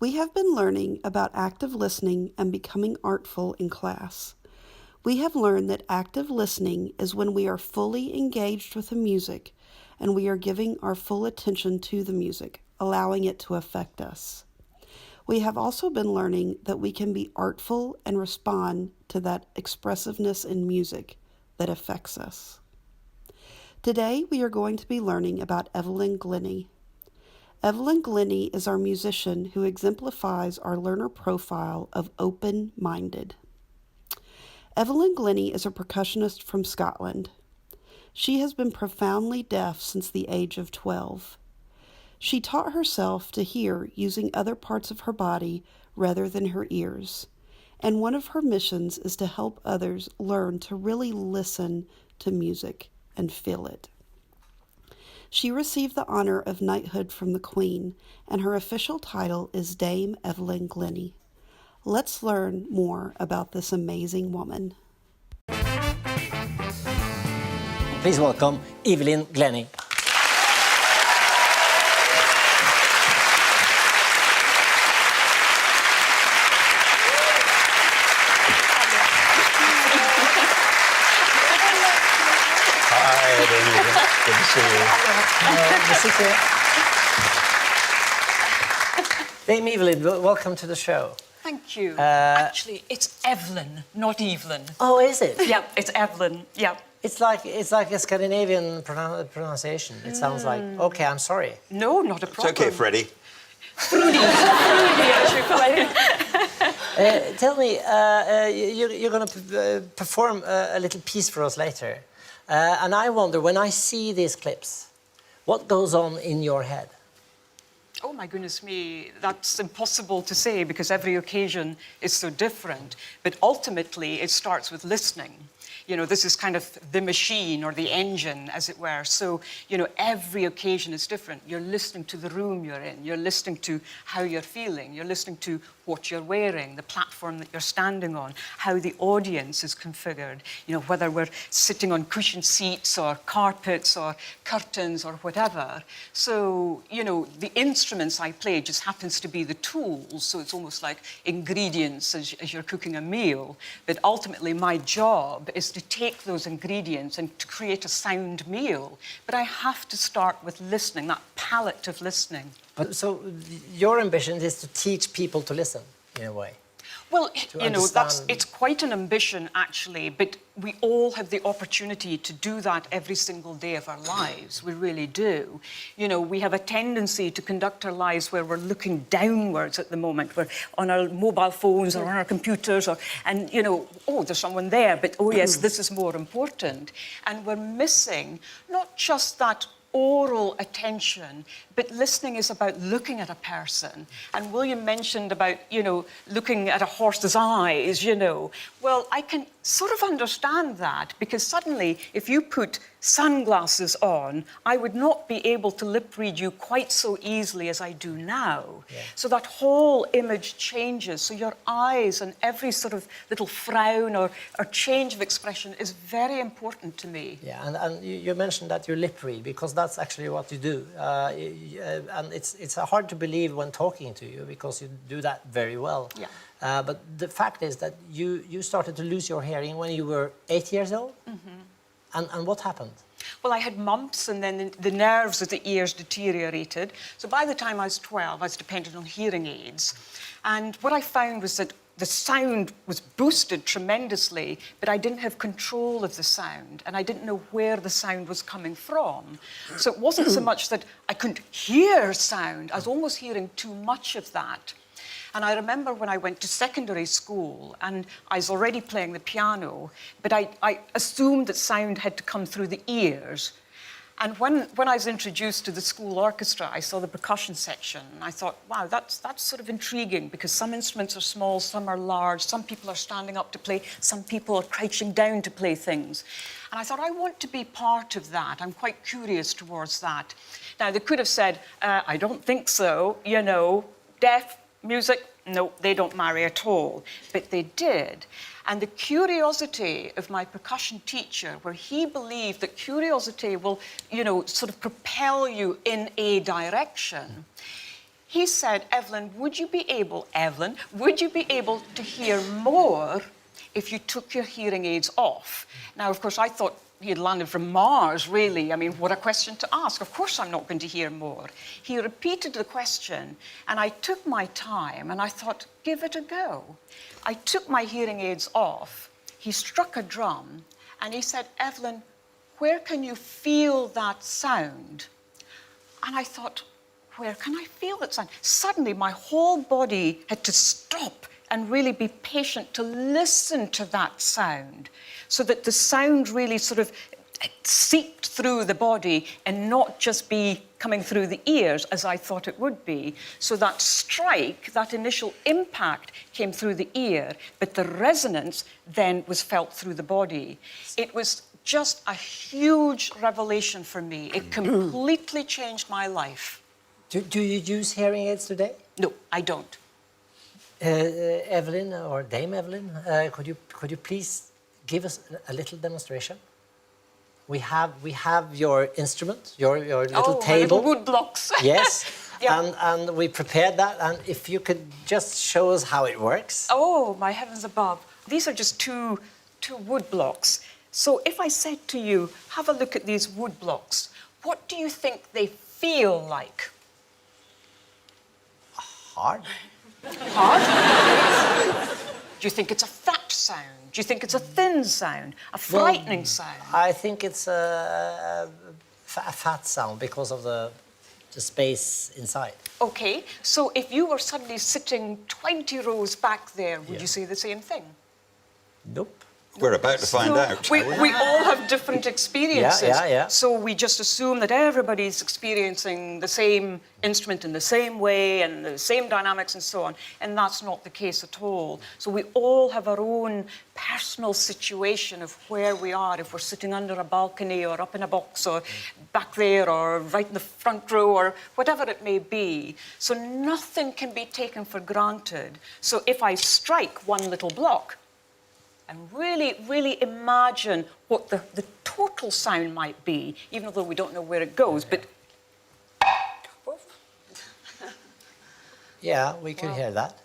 We have been learning about active listening and becoming artful in class. We have learned that active listening is when we are fully engaged with the music and we are giving our full attention to the music, allowing it to affect us. We have also been learning that we can be artful and respond to that expressiveness in music that affects us. Today we are going to be learning about Evelyn Glennie. Evelyn Glennie is our musician who exemplifies our learner profile of open-minded. Evelyn Glennie is a percussionist from Scotland. She has been profoundly deaf since the age of 12. She taught herself to hear using other parts of her body rather than her ears, and one of her missions is to help others learn to really listen to music and feel it. She received the honor of knighthood from the Queen, and her official title is Dame Evelyn Glennie. Let's learn more about this amazing woman. Please welcome Evelyn Glennie. Good to see you. Dame Evelyn, welcome to the show. Thank you. Actually, it's Evelyn, not Evelyn. Oh, is it? Yeah, it's Evelyn. Yeah. It's like a Scandinavian pronunciation. It sounds like, okay, I'm sorry. No, not a problem. It's okay, Freddie. Fruity, actually. Tell me, you're going to perform a little piece for us later. And I wonder, when I see these clips, what goes on in your head? Oh, my goodness me, that's impossible to say because every occasion is so different. But ultimately, it starts with listening. You know, this is kind of the machine or the engine, as it were. So, you know, every occasion is different. You're listening to the room you're in. You're listening to how you're feeling. You're listening to what you're wearing, the platform that you're standing on, how the audience is configured. You know, whether we're sitting on cushioned seats or carpets or curtains or whatever. So, you know, the instruments I play just happens to be the tools. So it's almost like ingredients as you're cooking a meal. But ultimately, my job is to take those ingredients and to create a sound meal. But I have to start with listening, that palette of listening. But so your ambition is to teach people to listen, in a way. Well, you know, understand. it's quite an ambition, actually, but we all have the opportunity to do that every single day of our lives. We really do. You know, we have a tendency to conduct our lives where we're looking downwards at the moment. We're on our mobile phones or on our computers, and, you know, oh, there's someone there, but, oh, yes, this is more important. And we're missing not just that oral attention, but listening is about looking at a person. And William mentioned about, you know, looking at a horse's eyes, you know. Well, I can sort of understand that because suddenly, if you put sunglasses on, I would not be able to lip read you quite so easily as I do now. Yeah. So that whole image changes. So your eyes and every sort of little frown or change of expression is very important to me. Yeah, and you mentioned that you lip read because that's actually what you do. And it's hard to believe when talking to you because you do that very well. Yeah. But the fact is that you started to lose your hearing when you were 8 years old? Mm-hmm. And what happened? Well, I had mumps and then the nerves of the ears deteriorated. So by the time I was 12, I was dependent on hearing aids. And what I found was that the sound was boosted tremendously, but I didn't have control of the sound, and I didn't know where the sound was coming from. So it wasn't so much that I couldn't hear sound, I was almost hearing too much of that. And I remember when I went to secondary school and I was already playing the piano, but I assumed that sound had to come through the ears. And when I was introduced to the school orchestra, I saw the percussion section, and I thought, wow, that's sort of intriguing, because some instruments are small, some are large, some people are standing up to play, some people are crouching down to play things. And I thought, I want to be part of that. I'm quite curious towards that. Now, they could have said, I don't think so, you know, deaf, music, no, they don't marry at all. But they did. And the curiosity of my percussion teacher, where he believed that curiosity will, you know, sort of propel you in a direction, he said, Evelyn, would you be able to hear more if you took your hearing aids off? Now, of course, I thought he had landed from Mars, really. I mean, what a question to ask. Of course I'm not going to hear more. He repeated the question, and I took my time, and I thought, give it a go. I took my hearing aids off. He struck a drum, and he said, Evelyn, where can you feel that sound? And I thought, where can I feel that sound? Suddenly, my whole body had to stop and really be patient to listen to that sound, so that the sound really sort of seeped through the body and not just be coming through the ears as I thought it would be. So that strike, that initial impact came through the ear, but the resonance then was felt through the body. It was just a huge revelation for me. It completely changed my life. Do you use hearing aids today? No, I don't. Evelyn, or Dame Evelyn, could you please give us a little demonstration? We have your instrument, your little table. Little wood blocks. Yes. Yeah. And we prepared that, and if you could just show us how it works. Oh, my heavens above. These are just two wood blocks. So if I said to you, have a look at these wood blocks, what do you think they feel like? Hard. Hard? Do you think it's a fat sound? Do you think it's a thin sound? A frightening sound? I think it's a fat sound because of the space inside. Okay, so if you were suddenly sitting 20 rows back there, would you say the same thing? Nope. We're about to find out. We all have different experiences. Yeah. So we just assume that everybody's experiencing the same instrument in the same way and the same dynamics and so on. And that's not the case at all. So we all have our own personal situation of where we are, if we're sitting under a balcony or up in a box or back there or right in the front row or whatever it may be. So nothing can be taken for granted. So if I strike one little block, and really imagine what the total sound might be, even though we don't know where it goes, but... Yeah, we could hear that.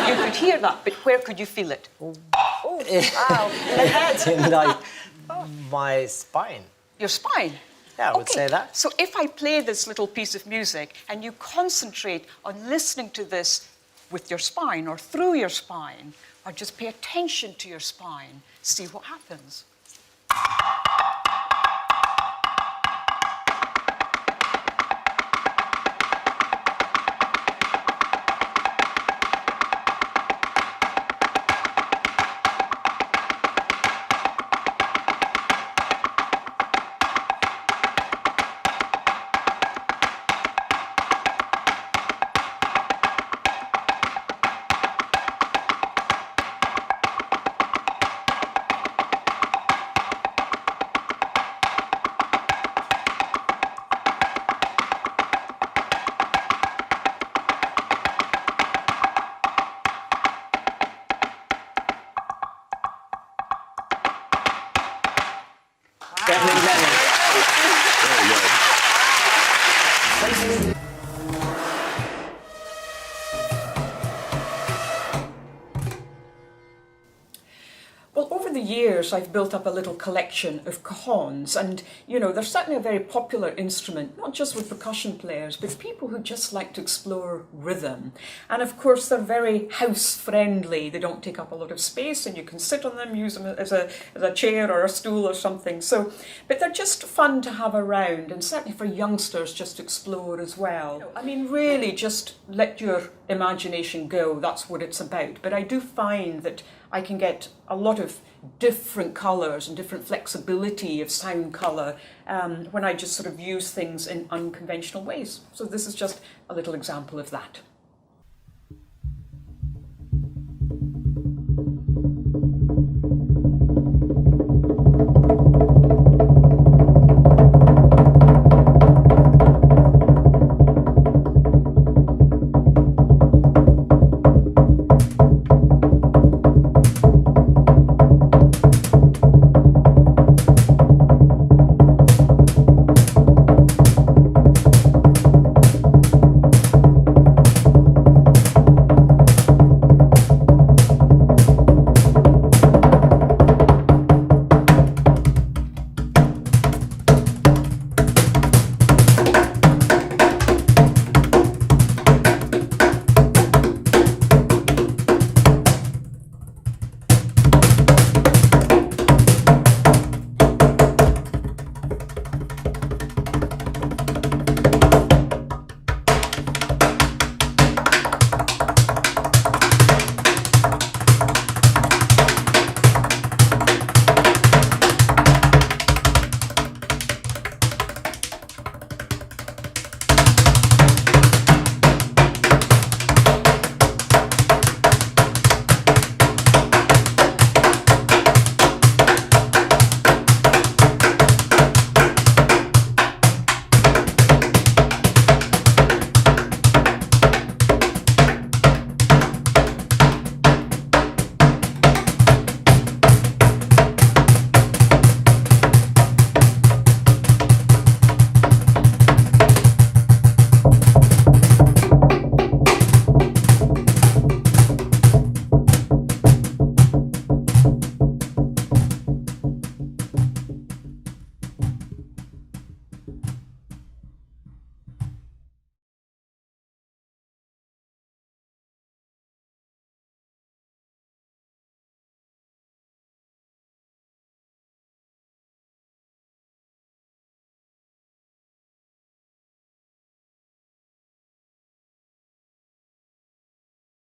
You could hear that, but where could you feel it? Oh, wow, in the head. In like my spine. Your spine? Yeah, I would say that. So if I play this little piece of music and you concentrate on listening to this with your spine or through your spine, or just pay attention to your spine, see what happens. Evelyn Glennie. Well, over the years, I've built up a little collection of cajons, and, you know, they're certainly a very popular instrument, not just with percussion players, but people who just like to explore rhythm. And of course, they're very house-friendly. They don't take up a lot of space, and you can sit on them, use them as a chair or a stool or something. So, but they're just fun to have around, and certainly for youngsters just to explore as well. I mean, really, just let your imagination go. That's what it's about. But I do find that I can get a lot of different colours and different flexibility of sound colour when I just sort of use things in unconventional ways. So this is just a little example of that.